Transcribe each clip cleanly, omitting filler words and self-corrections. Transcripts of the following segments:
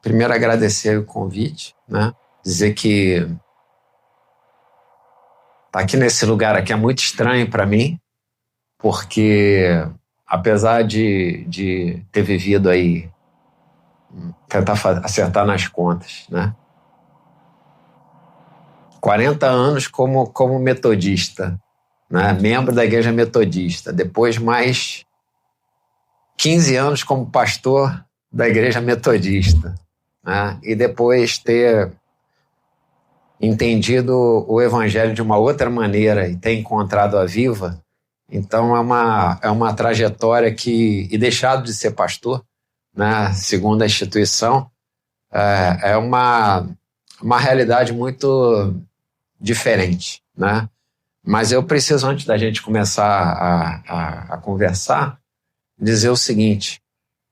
Primeiro, agradecer o convite, né? Dizer que estar aqui nesse lugar aqui é muito estranho para mim, porque apesar de ter vivido aí, tentar acertar nas contas, né? 40 anos como metodista, né? Membro da igreja metodista, depois mais 15 anos como pastor da igreja metodista, né? E depois ter entendido o evangelho de uma outra maneira e ter encontrado a Viva. Então é uma trajetória e deixado de ser pastor, né? Segundo a instituição, é uma realidade muito diferente, né? Mas eu preciso, antes da gente começar a conversar, dizer o seguinte,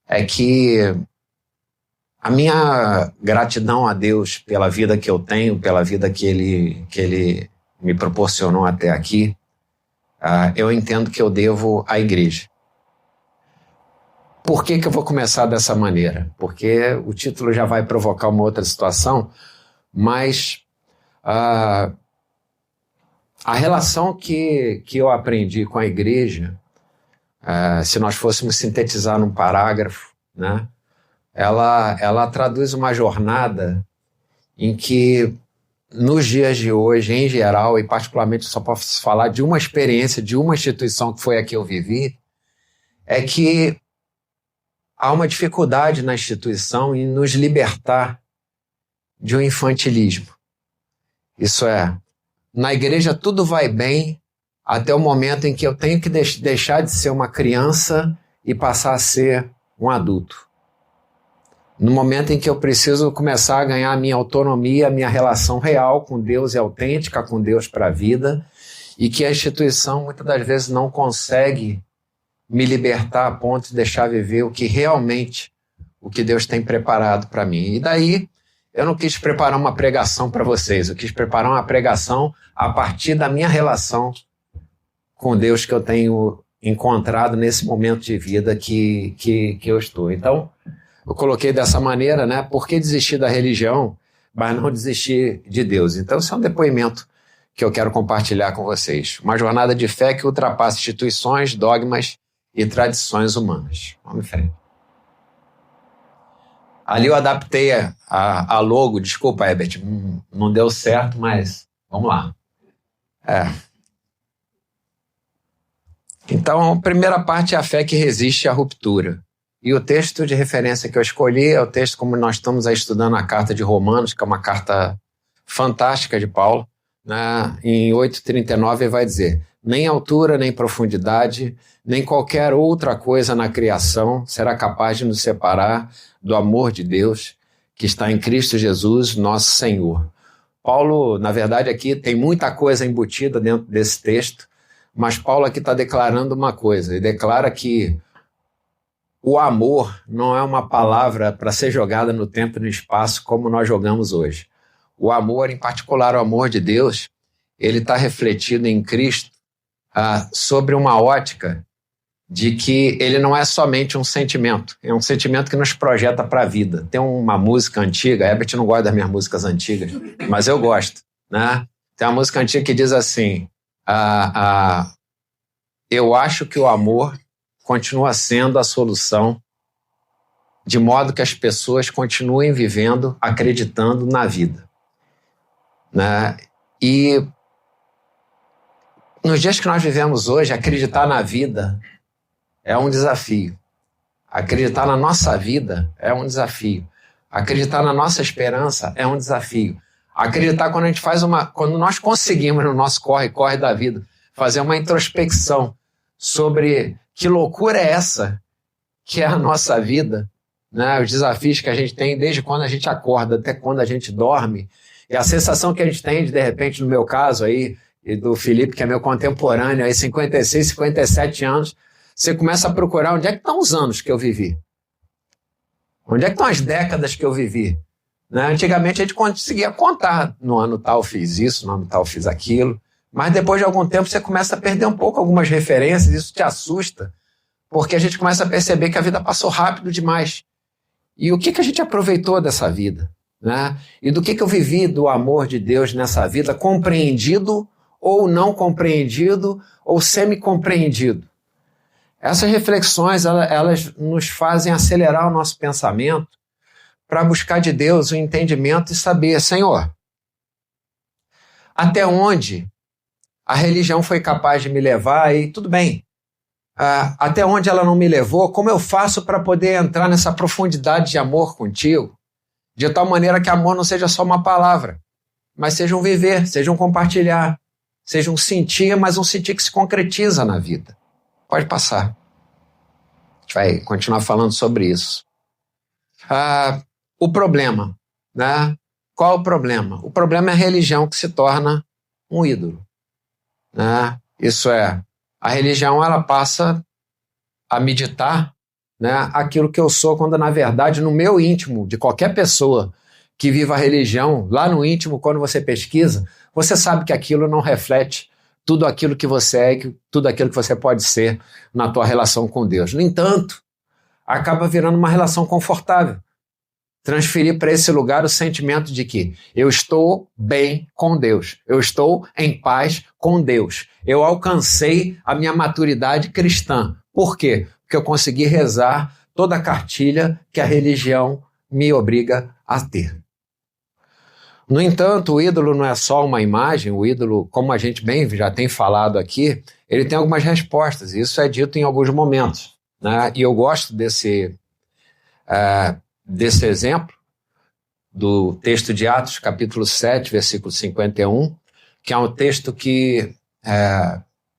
é que a minha gratidão a Deus pela vida que eu tenho, pela vida que Ele me proporcionou até aqui, eu entendo que eu devo à igreja. Por que eu vou começar dessa maneira? Porque o título já vai provocar uma outra situação, mas a relação que eu aprendi com a igreja, se nós fôssemos sintetizar num parágrafo, né, ela traduz uma jornada em que, nos dias de hoje, em geral, e particularmente só posso falar de uma experiência, de uma instituição que foi a que eu vivi, é que há uma dificuldade na instituição em nos libertar de um infantilismo. Isso é, na igreja tudo vai bem até o momento em que eu tenho que deixar de ser uma criança e passar a ser um adulto. No momento em que eu preciso começar a ganhar a minha autonomia, a minha relação real com Deus e autêntica com Deus para a vida, e que a instituição muitas das vezes não consegue me libertar a ponto de deixar viver o que Deus tem preparado para mim. E daí eu não quis preparar uma pregação para vocês, eu quis preparar uma pregação a partir da minha relação com Deus que eu tenho encontrado nesse momento de vida que eu estou. Então, eu coloquei dessa maneira, né? Por que desistir da religião, mas não desistir de Deus? Então, esse é um depoimento que eu quero compartilhar com vocês. Uma jornada de fé que ultrapassa instituições, dogmas e tradições humanas. Vamos em frente. Ali eu adaptei a logo, desculpa, Herbert, não deu certo, mas vamos lá. Então, a primeira parte é a fé que resiste à ruptura. E o texto de referência que eu escolhi é o texto como nós estamos estudando a carta de Romanos, que é uma carta fantástica de Paulo, né? Em 8:39 ele vai dizer: nem altura, nem profundidade, nem qualquer outra coisa na criação será capaz de nos separar do amor de Deus que está em Cristo Jesus, nosso Senhor. Paulo, na verdade, aqui tem muita coisa embutida dentro desse texto, mas Paulo aqui está declarando uma coisa, ele declara que o amor não é uma palavra para ser jogada no tempo e no espaço como nós jogamos hoje. O amor, em particular o amor de Deus, ele está refletido em Cristo sobre uma ótica de que ele não é somente um sentimento, é um sentimento que nos projeta para a vida. Tem uma música antiga, Herbert não gosta das minhas músicas antigas, mas eu gosto, né? Tem uma música antiga que diz assim, eu acho que o amor continua sendo a solução, de modo que as pessoas continuem vivendo, acreditando na vida, né? E nos dias que nós vivemos hoje, acreditar na vida é um desafio. Acreditar na nossa vida é um desafio. Acreditar na nossa esperança é um desafio. Acreditar quando nós conseguimos no nosso corre-corre da vida fazer uma introspecção sobre que loucura é essa que é a nossa vida, né? Os desafios que a gente tem desde quando a gente acorda até quando a gente dorme, e a sensação que a gente tem de repente, no meu caso aí, e do Felipe, que é meu contemporâneo, aí 56, 57 anos, você começa a procurar onde é que estão os anos que eu vivi. Onde é que estão as décadas que eu vivi? Né? Antigamente a gente conseguia contar, no ano tal fiz isso, no ano tal fiz aquilo, mas depois de algum tempo você começa a perder um pouco algumas referências, isso te assusta, porque a gente começa a perceber que a vida passou rápido demais E o que a gente aproveitou dessa vida, né? E do que eu vivi do amor de Deus nessa vida, compreendido ou não compreendido ou semi-compreendido. Essas reflexões, elas nos fazem acelerar o nosso pensamento para buscar de Deus o entendimento e saber, Senhor, até onde a religião foi capaz de me levar e tudo bem. Até onde ela não me levou, como eu faço para poder entrar nessa profundidade de amor contigo, de tal maneira que amor não seja só uma palavra, mas seja um viver, seja um compartilhar, seja um sentir, mas um sentir que se concretiza na vida. Pode passar. A gente vai continuar falando sobre isso. O problema, né? Qual o problema? O problema é a religião que se torna um ídolo, né? Isso é, a religião ela passa a meditar, né, aquilo que eu sou, quando na verdade no meu íntimo, de qualquer pessoa que viva a religião, lá no íntimo, quando você pesquisa, você sabe que aquilo não reflete tudo aquilo que você é, tudo aquilo que você pode ser na tua relação com Deus. No entanto, acaba virando uma relação confortável. Transferir para esse lugar o sentimento de que eu estou bem com Deus, eu estou em paz com Deus, eu alcancei a minha maturidade cristã. Por quê? Porque eu consegui rezar toda a cartilha que a religião me obriga a ter. No entanto, o ídolo não é só uma imagem, o ídolo, como a gente bem já tem falado aqui, ele tem algumas respostas, e isso é dito em alguns momentos, né? E eu gosto desse exemplo do texto de Atos, capítulo 7, versículo 51, que é um texto que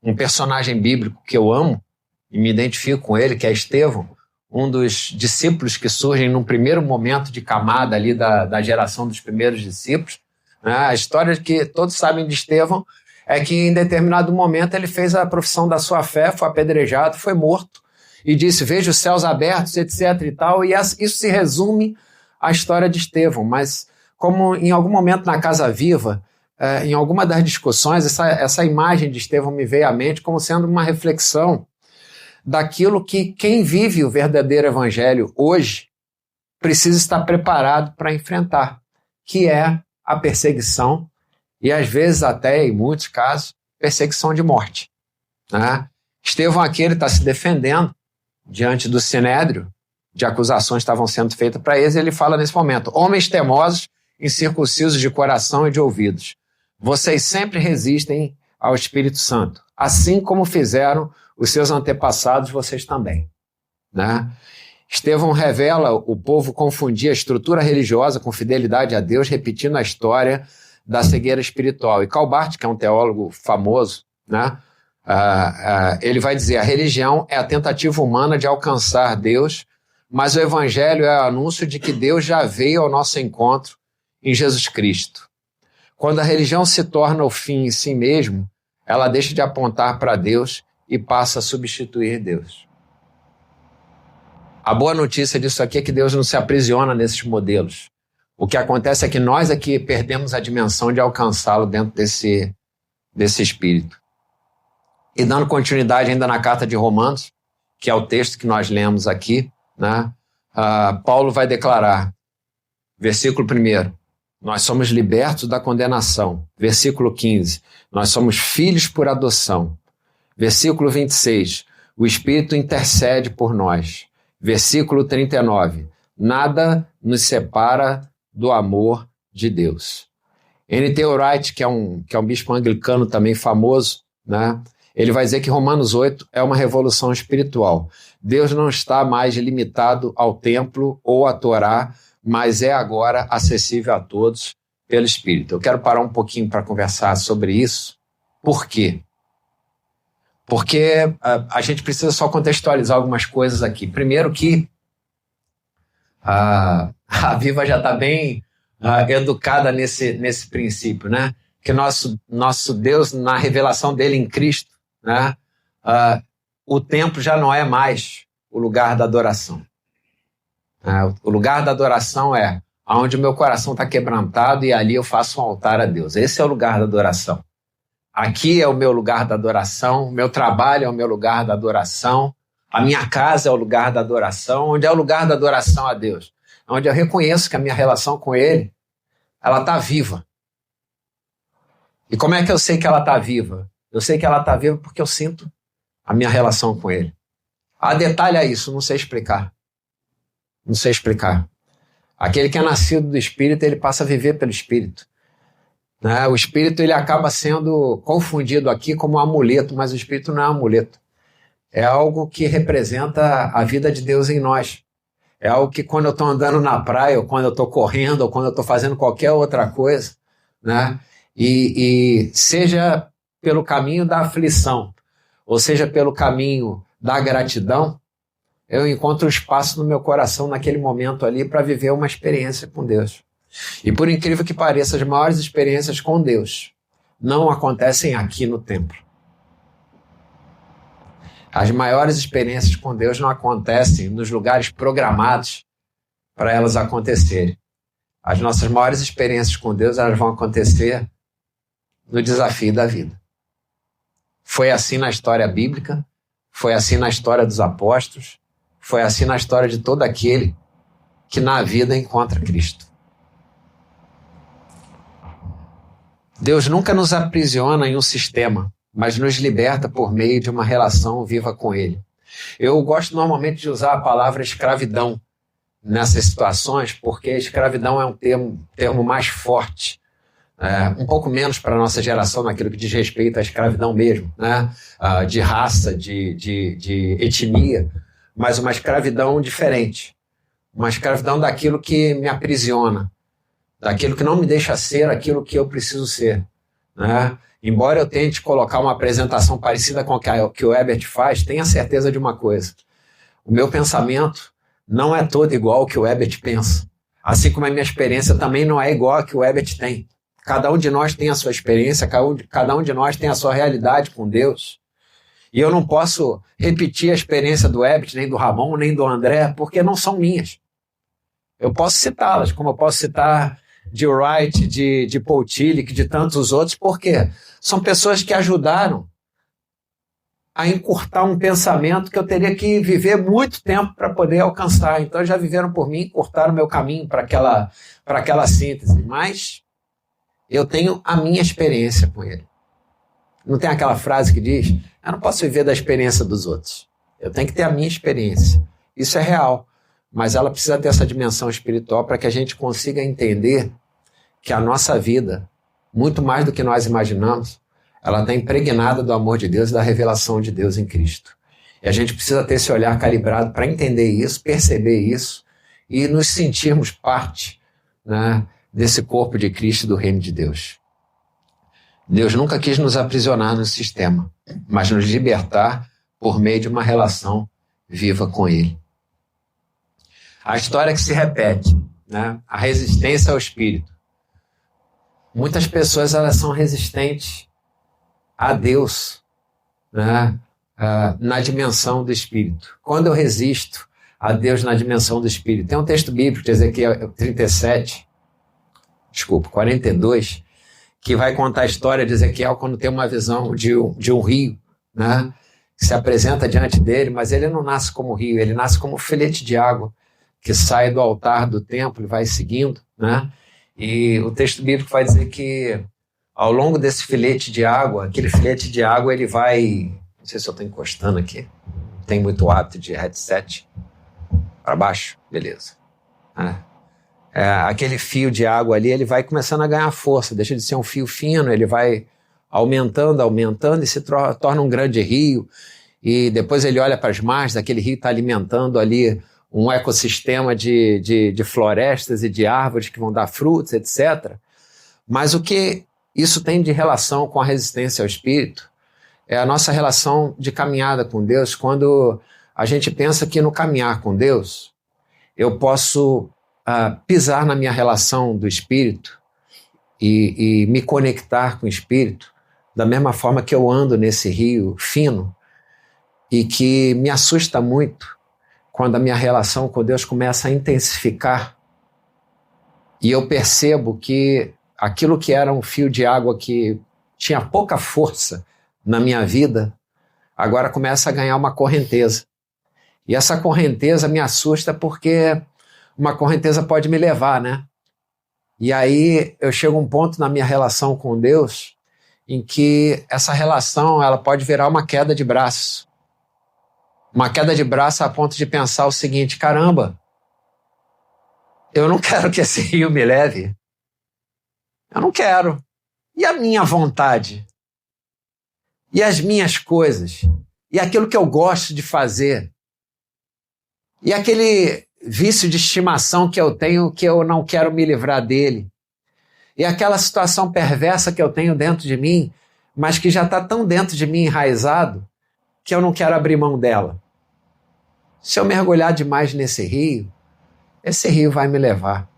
um personagem bíblico que eu amo e me identifico com ele, que é Estevão, um dos discípulos que surgem num primeiro momento de camada ali da geração dos primeiros discípulos. Né? A história que todos sabem de Estevão é que em determinado momento ele fez a profissão da sua fé, foi apedrejado, foi morto, e disse, veja os céus abertos, etc. e tal, e isso se resume à história de Estevão, mas como em algum momento na Casa Viva, em alguma das discussões, essa imagem de Estevão me veio à mente como sendo uma reflexão daquilo que quem vive o verdadeiro evangelho hoje precisa estar preparado para enfrentar, que é a perseguição e às vezes até, em muitos casos, perseguição de morte. Né? Estevão aqui está se defendendo diante do Sinédrio, de acusações que estavam sendo feitas para eles, e ele fala nesse momento, homens temosos, incircuncisos de coração e de ouvidos, vocês sempre resistem ao Espírito Santo, assim como fizeram os seus antepassados, vocês também. Né? Estevão revela o povo confundir a estrutura religiosa com fidelidade a Deus, repetindo a história da cegueira espiritual. E Karl Barth, que é um teólogo famoso, né? Ele vai dizer, a religião é a tentativa humana de alcançar Deus, mas o evangelho é o anúncio de que Deus já veio ao nosso encontro em Jesus Cristo. Quando a religião se torna o fim em si mesmo, ela deixa de apontar para Deus e passa a substituir Deus. A boa notícia disso aqui é que Deus não se aprisiona nesses modelos. O que acontece é que nós aqui perdemos a dimensão de alcançá-lo dentro desse espírito. E dando continuidade ainda na carta de Romanos, que é o texto que nós lemos aqui, né? Paulo vai declarar, versículo 1, nós somos libertos da condenação. Versículo 15, nós somos filhos por adoção. Versículo 26, o Espírito intercede por nós. Versículo 39, nada nos separa do amor de Deus. N.T. Wright, que é um bispo anglicano também famoso, né? Ele vai dizer que Romanos 8 é uma revolução espiritual. Deus não está mais limitado ao templo ou à Torá, mas é agora acessível a todos pelo Espírito. Eu quero parar um pouquinho para conversar sobre isso. Por quê? Porque a gente precisa só contextualizar algumas coisas aqui. Primeiro que a Viva já está bem educada nesse princípio, né? Que nosso Deus, na revelação dele em Cristo, né? O templo já não é mais o lugar da adoração. O lugar da adoração é onde o meu coração está quebrantado e ali eu faço um altar a Deus. Esse é o lugar da adoração. Aqui é o meu lugar da adoração, o meu trabalho é o meu lugar da adoração, a minha casa é o lugar da adoração, onde é o lugar da adoração a Deus. onde eu reconheço que a minha relação com Ele, ela está viva. E como é que eu sei que ela está viva? Eu sei que ela está viva porque eu sinto a minha relação com Ele. Ah, detalhe a isso, não sei explicar. Não sei explicar. Aquele que é nascido do Espírito, ele passa a viver pelo Espírito. Né? O Espírito ele acaba sendo confundido aqui como um amuleto, mas o Espírito não é um amuleto. É algo que representa a vida de Deus em nós. É algo que quando eu estou andando na praia, ou quando eu estou correndo, ou quando eu estou fazendo qualquer outra coisa, né? E seja pelo caminho da aflição, ou seja pelo caminho da gratidão, eu encontro espaço no meu coração naquele momento ali para viver uma experiência com Deus. E por incrível que pareça, as maiores experiências com Deus não acontecem aqui no templo. As maiores experiências com Deus não acontecem nos lugares programados para elas acontecerem. As nossas maiores experiências com Deus, elas vão acontecer no desafio da vida. Foi assim na história bíblica, foi assim na história dos apóstolos, foi assim na história de todo aquele que na vida encontra Cristo. Deus nunca nos aprisiona em um sistema, mas nos liberta por meio de uma relação viva com Ele. Eu gosto normalmente de usar a palavra escravidão nessas situações, porque a escravidão é um termo mais forte, um pouco menos para a nossa geração naquilo que diz respeito à escravidão mesmo, né? De raça, de etnia, mas uma escravidão diferente. Uma escravidão daquilo que me aprisiona, daquilo que não me deixa ser aquilo que eu preciso ser, né? Embora eu tente colocar uma apresentação parecida com a que o Herbert faz, tenha certeza de uma coisa. O meu pensamento não é todo igual ao que o Herbert pensa. Assim como a minha experiência também não é igual a que o Herbert tem. Cada um de nós tem a sua experiência, cada um de nós tem a sua realidade com Deus. E eu não posso repetir a experiência do Herbert, nem do Ramon, nem do André, porque não são minhas. Eu posso citá-las, como eu posso citar de Wright, de Paul Tillich, de tantos outros, porque são pessoas que ajudaram a encurtar um pensamento que eu teria que viver muito tempo para poder alcançar. Então já viveram por mim, encurtaram o meu caminho para aquela síntese. Mas eu tenho a minha experiência com ele. Não tem aquela frase que diz, eu não posso viver da experiência dos outros. Eu tenho que ter a minha experiência. Isso é real, mas ela precisa ter essa dimensão espiritual para que a gente consiga entender que a nossa vida, muito mais do que nós imaginamos, ela está impregnada do amor de Deus e da revelação de Deus em Cristo. E a gente precisa ter esse olhar calibrado para entender isso, perceber isso e nos sentirmos parte, né, desse corpo de Cristo e do reino de Deus. Deus nunca quis nos aprisionar no sistema, mas nos libertar por meio de uma relação viva com Ele. A história que se repete, né? A resistência ao Espírito. Muitas pessoas elas são resistentes a Deus, né? Na dimensão do Espírito. Quando eu resisto a Deus na dimensão do Espírito, tem um texto bíblico de Ezequiel 42, que vai contar a história de Ezequiel quando tem uma visão de um rio, né? Que se apresenta diante dele, mas ele não nasce como rio, ele nasce como filete de água que sai do altar do templo e vai seguindo, né? E o texto bíblico vai dizer que ao longo desse filete de água, aquele filete de água ele vai, não sei se eu estou encostando aqui, tem muito hábito de headset, para baixo, beleza. Aquele fio de água ali, ele vai começando a ganhar força, deixa de ser um fio fino, ele vai aumentando e se torna um grande rio, e depois ele olha para as margens, aquele rio está alimentando ali um ecossistema de florestas e de árvores que vão dar frutos, etc. Mas o que isso tem de relação com a resistência ao Espírito é a nossa relação de caminhada com Deus, quando a gente pensa que no caminhar com Deus eu posso pisar na minha relação do Espírito e me conectar com o Espírito da mesma forma que eu ando nesse rio fino e que me assusta muito quando a minha relação com Deus começa a intensificar e eu percebo que aquilo que era um fio de água que tinha pouca força na minha vida, agora começa a ganhar uma correnteza. E essa correnteza me assusta porque uma correnteza pode me levar, né? E aí eu chego a um ponto na minha relação com Deus em que essa relação ela pode virar uma queda de braço. Uma queda de braço a ponto de pensar o seguinte: caramba, eu não quero que esse rio me leve. Eu não quero. E a minha vontade? E as minhas coisas? E aquilo que eu gosto de fazer? E aquele vício de estimação que eu tenho que eu não quero me livrar dele? E aquela situação perversa que eu tenho dentro de mim, mas que já está tão dentro de mim enraizado, que eu não quero abrir mão dela. Se eu mergulhar demais nesse rio, esse rio vai me levar.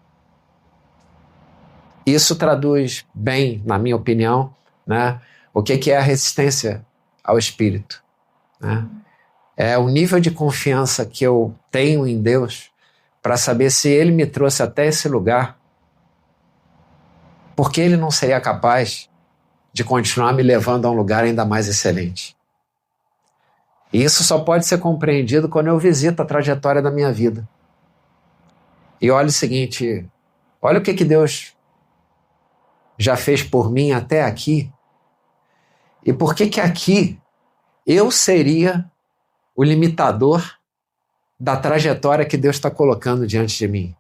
Isso traduz bem, na minha opinião, né, o que é a resistência ao Espírito. Né? É o nível de confiança que eu tenho em Deus para saber se Ele me trouxe até esse lugar, porque Ele não seria capaz de continuar me levando a um lugar ainda mais excelente. E isso só pode ser compreendido quando eu visito a trajetória da minha vida. E olha o seguinte, olha o que Deus já fez por mim até aqui, e por que aqui eu seria o limitador da trajetória que Deus está colocando diante de mim.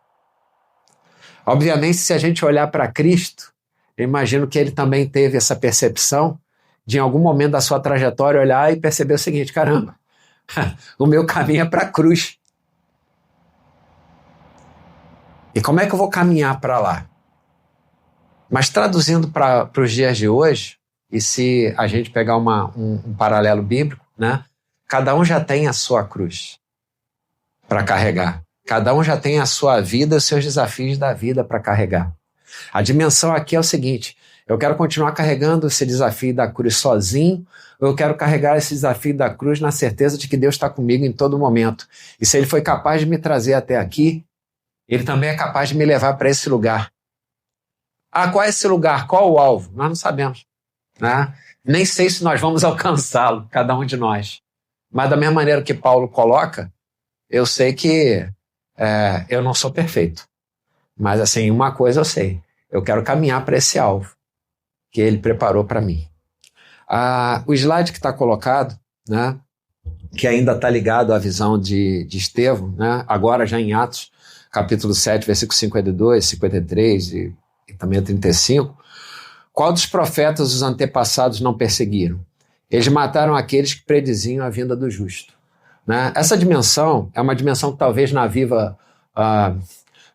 Obviamente, se a gente olhar para Cristo, eu imagino que ele também teve essa percepção de, em algum momento da sua trajetória, olhar e perceber o seguinte: caramba, o meu caminho é para a cruz. E como é que eu vou caminhar para lá? Mas traduzindo para os dias de hoje, e se a gente pegar um paralelo bíblico, né? Cada um já tem a sua cruz para carregar. Cada um já tem a sua vida, os seus desafios da vida para carregar. A dimensão aqui é o seguinte: eu quero continuar carregando esse desafio da cruz sozinho, ou eu quero carregar esse desafio da cruz na certeza de que Deus está comigo em todo momento. E se Ele foi capaz de me trazer até aqui, Ele também é capaz de me levar para esse lugar. Ah, qual é esse lugar? Qual o alvo? Nós não sabemos. Né? Nem sei se nós vamos alcançá-lo, cada um de nós. Mas da mesma maneira que Paulo coloca, eu sei que eu não sou perfeito. Mas assim, uma coisa eu sei: eu quero caminhar para esse alvo que ele preparou para mim. O slide que está colocado, né, que ainda está ligado à visão de Estevão, né, agora já em Atos, capítulo 7, versículo 52, 53 e também 35, qual dos profetas os antepassados não perseguiram? Eles mataram aqueles que prediziam a vinda do justo. Né? Essa dimensão é uma dimensão que talvez na Viva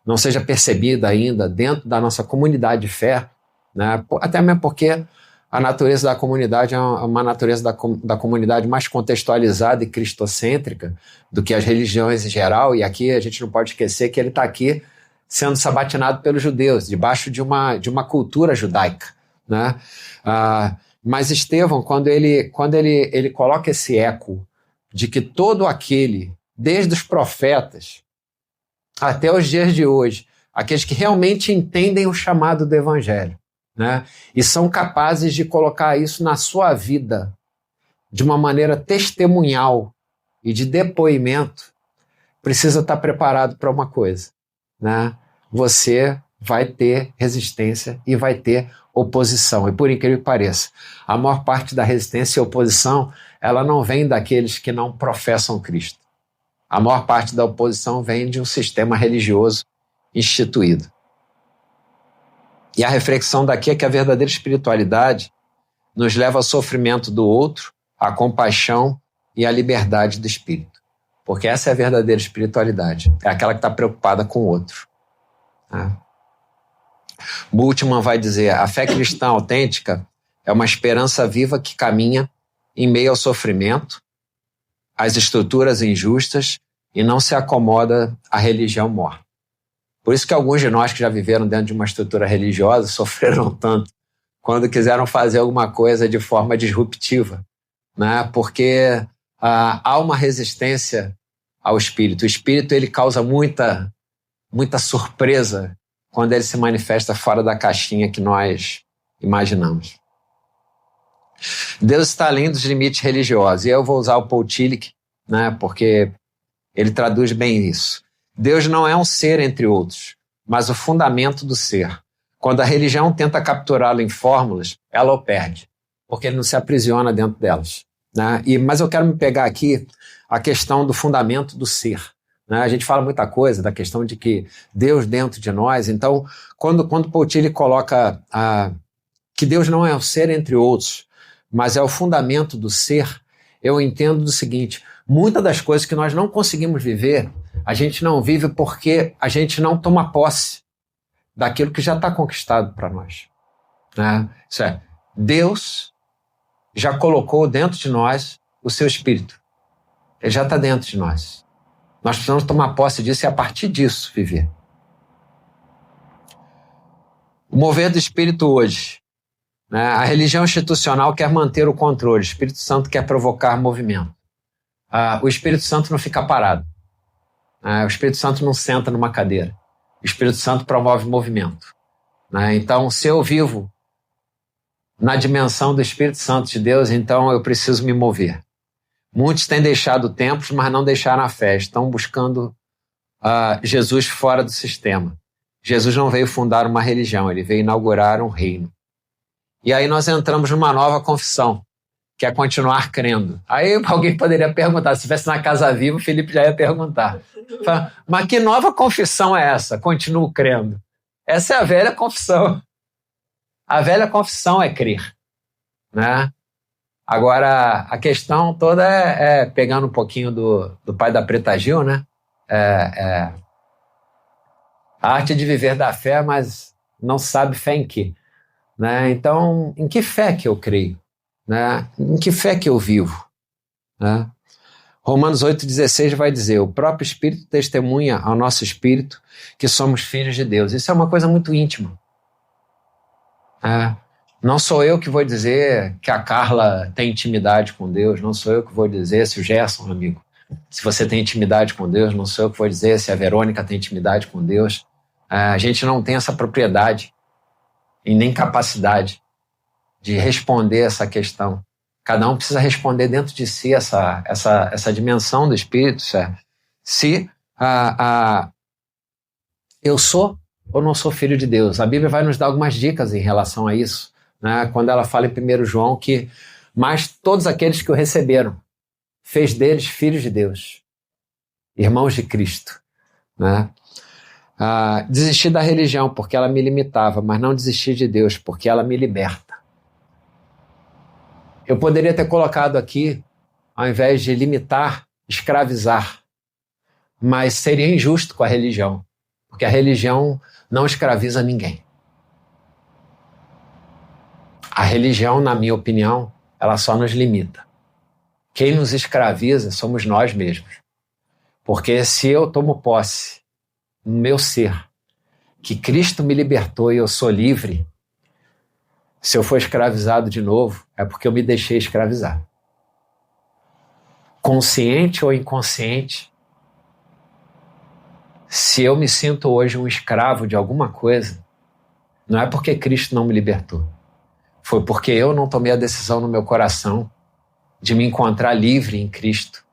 não seja percebida ainda dentro da nossa comunidade de fé, né? Até mesmo porque a natureza da comunidade é uma natureza da comunidade mais contextualizada e cristocêntrica do que as religiões em geral, e aqui a gente não pode esquecer que ele está aqui sendo sabatinado pelos judeus, debaixo de uma cultura judaica. Né? Mas Estevão, quando ele coloca esse eco de que todo aquele, desde os profetas até os dias de hoje, aqueles que realmente entendem o chamado do Evangelho, né, e são capazes de colocar isso na sua vida de uma maneira testemunhal e de depoimento, precisa estar preparado para uma coisa. Né? Você vai ter resistência e vai ter oposição. E por incrível que pareça, a maior parte da resistência e oposição, ela não vem daqueles que não professam Cristo. A maior parte da oposição vem de um sistema religioso instituído. E a reflexão daqui é que a verdadeira espiritualidade nos leva ao sofrimento do outro, à compaixão e à liberdade do espírito. Porque essa é a verdadeira espiritualidade. É aquela que está preocupada com o outro. Né? Bultmann vai dizer: a fé cristã autêntica é uma esperança viva que caminha em meio ao sofrimento, às estruturas injustas, e não se acomoda à religião morta. Por isso que alguns de nós que já viveram dentro de uma estrutura religiosa sofreram tanto quando quiseram fazer alguma coisa de forma disruptiva, né? Porque há uma resistência ao espírito. O espírito, ele causa muita surpresa quando ele se manifesta fora da caixinha que nós imaginamos. Deus está além dos limites religiosos. E eu vou usar o Paul Tillich, né, porque ele traduz bem isso. Deus não é um ser entre outros, mas o fundamento do ser. Quando a religião tenta capturá-lo em fórmulas, ela o perde, porque ele não se aprisiona dentro delas, né? Mas eu quero me pegar aqui a questão do fundamento do ser, né? A gente fala muita coisa da questão de que Deus dentro de nós. Então, quando Poutilho coloca que Deus não é um ser entre outros, mas é o fundamento do ser, eu entendo do seguinte: muitas das coisas que nós não conseguimos viver, a gente não vive porque a gente não toma posse daquilo que já está conquistado para nós, né? Isso é, Deus já colocou dentro de nós o seu Espírito. Ele já está dentro de nós. Nós precisamos tomar posse disso e a partir disso viver. O mover do Espírito hoje, né? A religião institucional quer manter o controle, o Espírito Santo quer provocar movimento. O Espírito Santo não fica parado. O Espírito Santo não senta numa cadeira. O Espírito Santo promove movimento, né? Então, se eu vivo na dimensão do Espírito Santo de Deus, então eu preciso me mover. Muitos têm deixado templos, mas não deixaram a fé. Estão buscando Jesus fora do sistema. Jesus não veio fundar uma religião, ele veio inaugurar um reino. E aí nós entramos numa nova confissão, que é continuar crendo. Aí alguém poderia perguntar, se estivesse na Casa Viva, o Felipe já ia perguntar. Fala, mas que nova confissão é essa? Continuo crendo. Essa é a velha confissão. A velha confissão é crer, né? Agora, a questão toda pegando um pouquinho do pai da Preta Gil, né? A arte de viver da fé, mas não sabe fé em quê, né? Então, em que fé que eu creio, né? Em que fé que eu vivo, né? Romanos 8,16 vai dizer: o próprio Espírito testemunha ao nosso espírito que somos filhos de Deus. Isso é uma coisa muito íntima. Não sou eu que vou dizer que a Carla tem intimidade com Deus, não sou eu que vou dizer se o Gerson, amigo, se você tem intimidade com Deus, não sou eu que vou dizer se a Verônica tem intimidade com Deus. A gente não tem essa propriedade e nem capacidade de responder essa questão. Cada um precisa responder dentro de si essa dimensão do Espírito, certo? Se eu sou ou não sou filho de Deus. A Bíblia vai nos dar algumas dicas em relação a isso, né? Quando ela fala em 1 João que mas todos aqueles que o receberam fez deles filhos de Deus, irmãos de Cristo, né? Desisti da religião porque ela me limitava, mas não desisti de Deus porque ela me liberta. Eu poderia ter colocado aqui, ao invés de limitar, escravizar, mas seria injusto com a religião, porque a religião não escraviza ninguém. A religião, na minha opinião, ela só nos limita. Quem nos escraviza somos nós mesmos. Porque se eu tomo posse no meu ser, que Cristo me libertou e eu sou livre, se eu for escravizado de novo, é porque eu me deixei escravizar. Consciente ou inconsciente, se eu me sinto hoje um escravo de alguma coisa, não é porque Cristo não me libertou. Foi porque eu não tomei a decisão no meu coração de me encontrar livre em Cristo.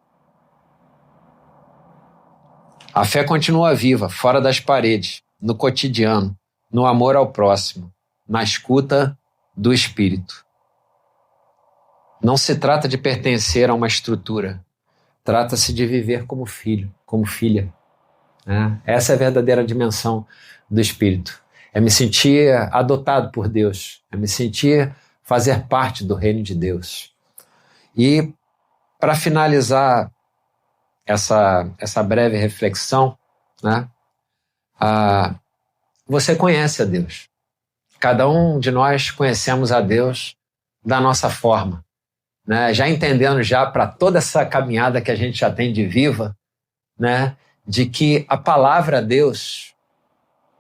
A fé continua viva, fora das paredes, no cotidiano, no amor ao próximo, na escuta do Espírito. Não se trata de pertencer a uma estrutura, trata-se de viver como filho, como filha. Essa é a verdadeira dimensão do Espírito. É me sentir adotado por Deus, é me sentir fazer parte do reino de Deus. E para finalizar essa breve reflexão, né, você conhece a Deus. Cada um de nós conhecemos a Deus da nossa forma, né? Já entendendo já para toda essa caminhada que a gente já tem de viva, né, de que a palavra Deus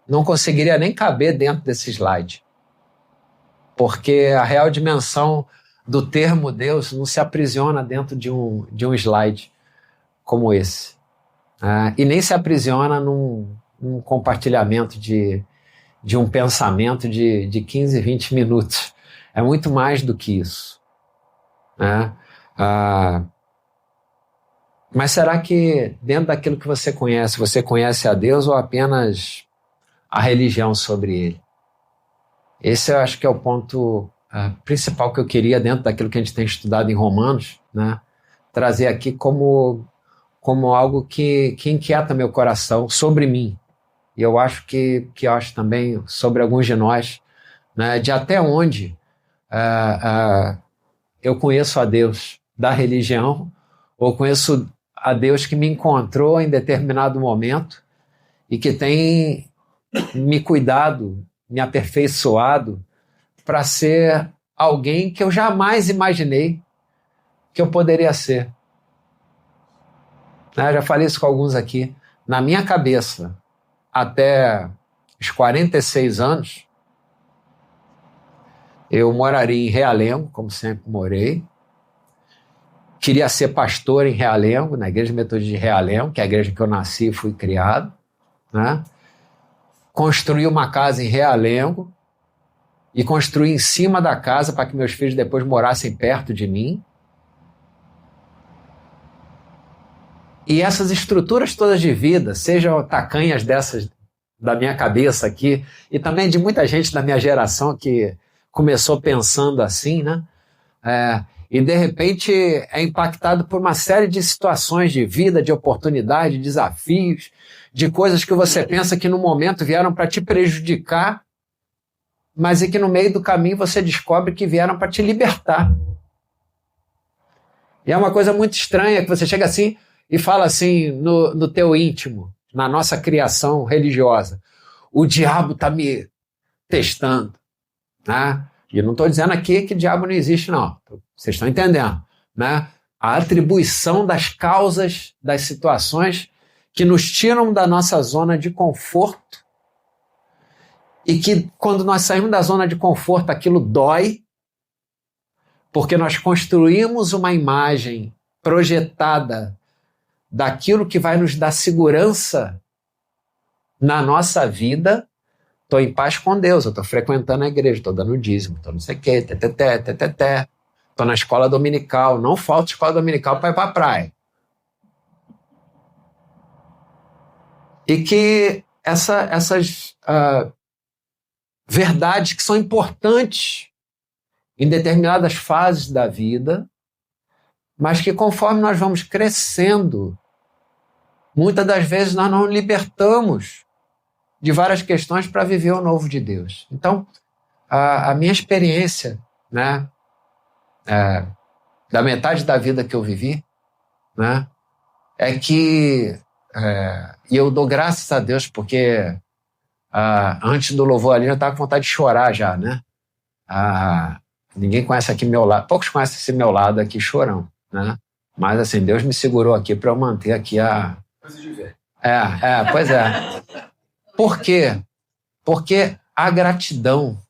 não conseguiria nem caber dentro desse slide, porque a real dimensão do termo Deus não se aprisiona dentro de um slide como esse, e nem se aprisiona num compartilhamento de um pensamento de 15, 20 minutos. É muito mais do que isso, né? Mas será que dentro daquilo que você conhece a Deus ou apenas a religião sobre ele? Esse eu acho que é o ponto principal que eu queria dentro daquilo que a gente tem estudado em Romanos, né? Trazer aqui como algo que inquieta meu coração sobre mim. E eu acho que eu acho também sobre alguns de nós, né? De até onde eu conheço a Deus da religião ou conheço a Deus que me encontrou em determinado momento e que tem me cuidado, me aperfeiçoado para ser alguém que eu jamais imaginei que eu poderia ser. Eu já falei isso com alguns aqui. Na minha cabeça, até os 46 anos, eu moraria em Realengo, como sempre morei. Queria ser pastor em Realengo, na Igreja Metodista de Realengo, que é a igreja que eu nasci e fui criado, né? Construí uma casa em Realengo e construí em cima da casa para que meus filhos depois morassem perto de mim. E essas estruturas todas de vida, sejam tacanhas dessas da minha cabeça aqui, e também de muita gente da minha geração que começou pensando assim, né? E de repente é impactado por uma série de situações de vida, de oportunidade, de desafios, de coisas que você pensa que no momento vieram para te prejudicar, mas é que no meio do caminho você descobre que vieram para te libertar. E é uma coisa muito estranha que você chega assim e fala assim no teu íntimo, na nossa criação religiosa: o diabo está me testando, né? E eu não estou dizendo aqui que diabo não existe, não. Vocês estão entendendo, né? A atribuição das causas das situações que nos tiram da nossa zona de conforto e que, quando nós saímos da zona de conforto, aquilo dói, porque nós construímos uma imagem projetada daquilo que vai nos dar segurança na nossa vida. Estou em paz com Deus, eu estou frequentando a igreja, estou dando dízimo, estou não sei o quê, estou na escola dominical, não falta escola dominical para ir para a praia. E que essas verdades que são importantes em determinadas fases da vida, mas que conforme nós vamos crescendo, muitas das vezes nós não libertamos de várias questões para viver o novo de Deus. Então, a minha experiência, né, da metade da vida que eu vivi, né, é que, e eu dou graças a Deus, porque antes do louvor ali eu estava com vontade de chorar já, né? Ninguém conhece aqui meu lado, poucos conhecem esse meu lado aqui chorão, né? Mas assim, Deus me segurou aqui para eu manter aqui a... Coisa de ver. Pois é. Por quê? Porque a gratidão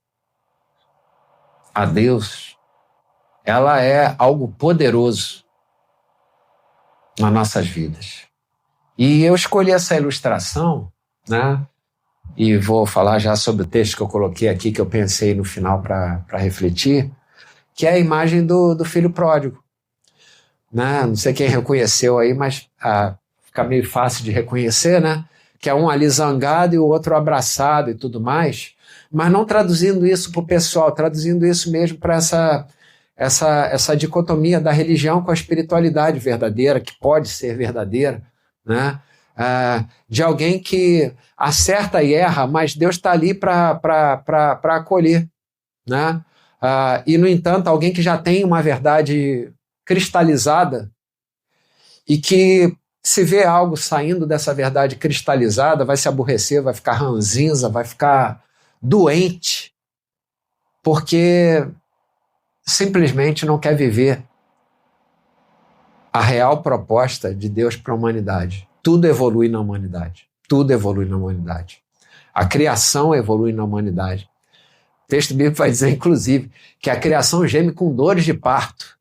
a Deus, ela é algo poderoso nas nossas vidas. E eu escolhi essa ilustração, né? E vou falar já sobre o texto que eu coloquei aqui, que eu pensei no final para refletir, que é a imagem do filho pródigo. Né? Não sei quem reconheceu aí, mas fica meio fácil de reconhecer, né? Que é um ali zangado e o outro abraçado e tudo mais, mas não traduzindo isso para o pessoal, traduzindo isso mesmo para essa dicotomia da religião com a espiritualidade verdadeira, que pode ser verdadeira, né? De alguém que acerta e erra, mas Deus está ali para acolher, né? E, no entanto, alguém que já tem uma verdade cristalizada e que, se vê algo saindo dessa verdade cristalizada, vai se aborrecer, vai ficar ranzinza, vai ficar doente, porque simplesmente não quer viver a real proposta de Deus para a humanidade. Tudo evolui na humanidade. Tudo evolui na humanidade. A criação evolui na humanidade. O texto bíblico vai dizer, inclusive, que a criação geme com dores de parto.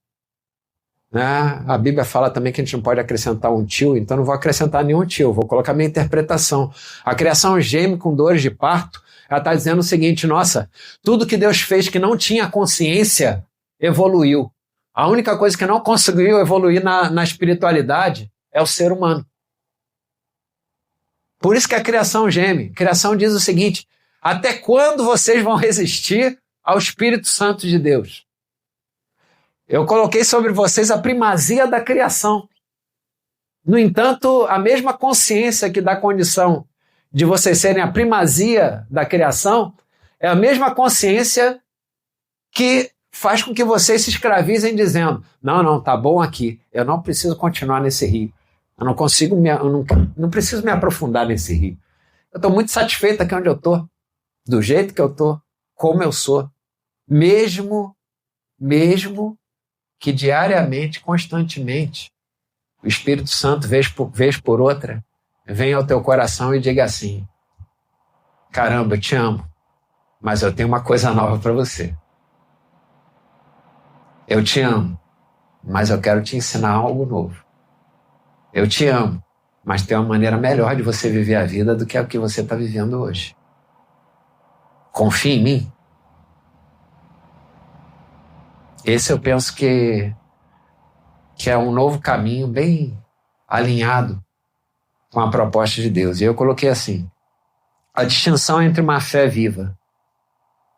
Né? A Bíblia fala também que a gente não pode acrescentar um tio, então não vou acrescentar nenhum tio, vou colocar minha interpretação. A criação geme com dores de parto, ela está dizendo o seguinte: nossa, tudo que Deus fez que não tinha consciência evoluiu. A única coisa que não conseguiu evoluir na espiritualidade é o ser humano. Por isso que a criação geme. A criação diz o seguinte: até quando vocês vão resistir ao Espírito Santo de Deus? Eu coloquei sobre vocês a primazia da criação. No entanto, a mesma consciência que dá condição de vocês serem a primazia da criação é a mesma consciência que faz com que vocês se escravizem dizendo: não, tá bom aqui, eu não preciso continuar nesse rio. Eu não preciso me aprofundar nesse rio. Eu estou muito satisfeito aqui onde eu estou, do jeito que eu estou, como eu sou. Mesmo que diariamente, constantemente, o Espírito Santo, vez por outra, venha ao teu coração e diga assim: caramba, eu te amo, mas eu tenho uma coisa nova para você. Eu te amo, mas eu quero te ensinar algo novo. Eu te amo, mas tem uma maneira melhor de você viver a vida do que a que você está vivendo hoje. Confia em mim. Esse eu penso que é um novo caminho bem alinhado com a proposta de Deus. E eu coloquei assim: a distinção entre uma fé viva.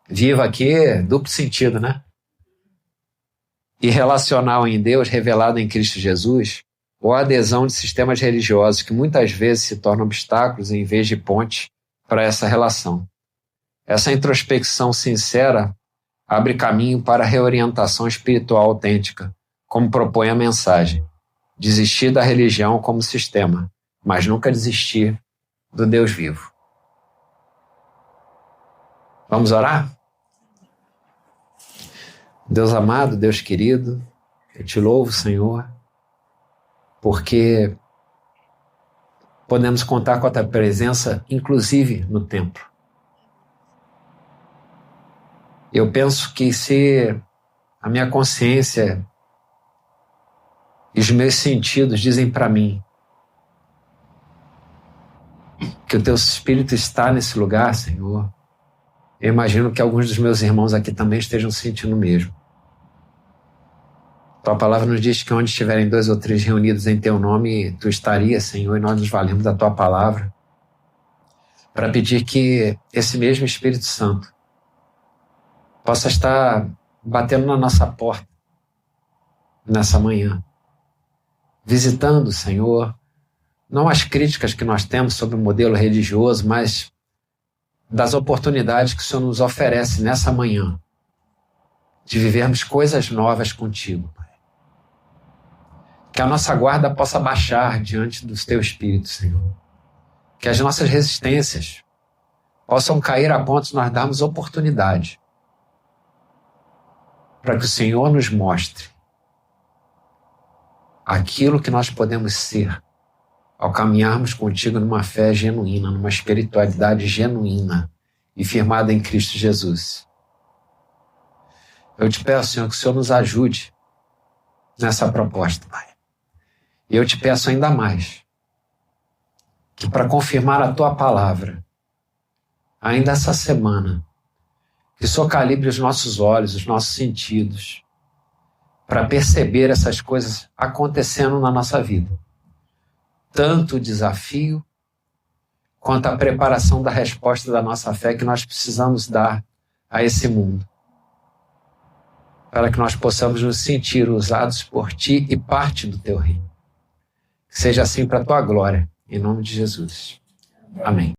Viva aqui é duplo sentido, né? E relacional em Deus, revelado em Cristo Jesus, ou a adesão de sistemas religiosos que muitas vezes se tornam obstáculos em vez de pontes para essa relação. Essa introspecção sincera abre caminho para a reorientação espiritual autêntica, como propõe a mensagem. Desistir da religião como sistema, mas nunca desistir do Deus vivo. Vamos orar? Deus amado, Deus querido, eu te louvo, Senhor, porque podemos contar com a tua presença, inclusive no templo. Eu penso que se a minha consciência e os meus sentidos dizem para mim que o teu Espírito está nesse lugar, Senhor, eu imagino que alguns dos meus irmãos aqui também estejam sentindo o mesmo. Tua palavra nos diz que onde estiverem 2 ou 3 reunidos em teu nome, tu estarias, Senhor, e nós nos valemos da tua palavra para pedir que esse mesmo Espírito Santo possa estar batendo na nossa porta nessa manhã, visitando, Senhor, não as críticas que nós temos sobre o modelo religioso, mas das oportunidades que o Senhor nos oferece nessa manhã de vivermos coisas novas contigo. Que a nossa guarda possa baixar diante do teu Espírito, Senhor. Que as nossas resistências possam cair a ponto de nós darmos oportunidade para que o Senhor nos mostre aquilo que nós podemos ser ao caminharmos contigo numa fé genuína, numa espiritualidade genuína e firmada em Cristo Jesus. Eu te peço, Senhor, que o Senhor nos ajude nessa proposta, Pai. E eu te peço ainda mais que, para confirmar a tua palavra, ainda essa semana, que o Senhor calibre os nossos olhos, os nossos sentidos, para perceber essas coisas acontecendo na nossa vida. Tanto o desafio, quanto a preparação da resposta da nossa fé que nós precisamos dar a esse mundo, para que nós possamos nos sentir usados por Ti e parte do Teu reino. Que seja assim para a Tua glória, em nome de Jesus. Amém.